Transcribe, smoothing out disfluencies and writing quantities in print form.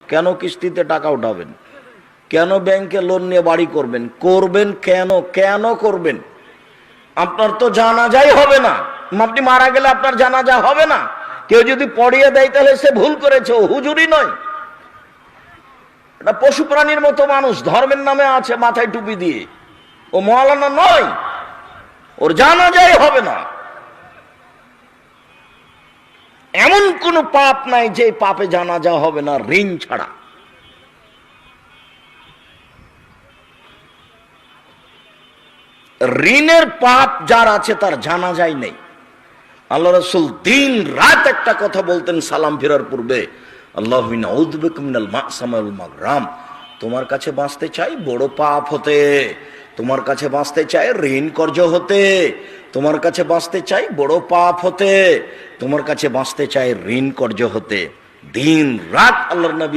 কেন কিস্তিতে টাকা উঠাবেন? কেন ব্যাংকে লোন নিয়ে বাড়ি করবেন? করবেন কেন? কেন করবেন? আপনার তো জানাজাই হবে না। আপনি মারা গেলে আপনার জানাজা হবে না। কেউ যদি পড়িয়ে দেয় তাহলে সে ভুল করেছে, ও হুজুরি নয়। এটা পশু প্রাণীর মতো মানুষ, ধর্মের নামে আছে মাথায় টুপি দিয়ে, ও মাওলানা নয়, ওর জানাজাই হবে না। এমন কোন পাপ নাই যে পাপে জানাজা হবে না, ঋণ ছাড়া। ঋণের পাপ যার আছে তার জানাজাই নেই। আল্লাহ রাসূল দিন রাত একটা কথা বলতেন সালাম ফেরার পূর্বে, আল্লাহুম্মা আউযু বিকা মিনাল মা'সাম ওয়াল মাগরাম। তোমার কাছে বাঁচতে চাই বড় পাপ হতে, তোমার কাছে বাঁচতে চাই ঋণ কর্জ হতে, তোমার কাছে বাঁচতে চাই বড় পাপ হতে, তোমার কাছে বাঁচতে চাই ঋণ কর্জ হতে। দিন রাত আল্লাহর নবী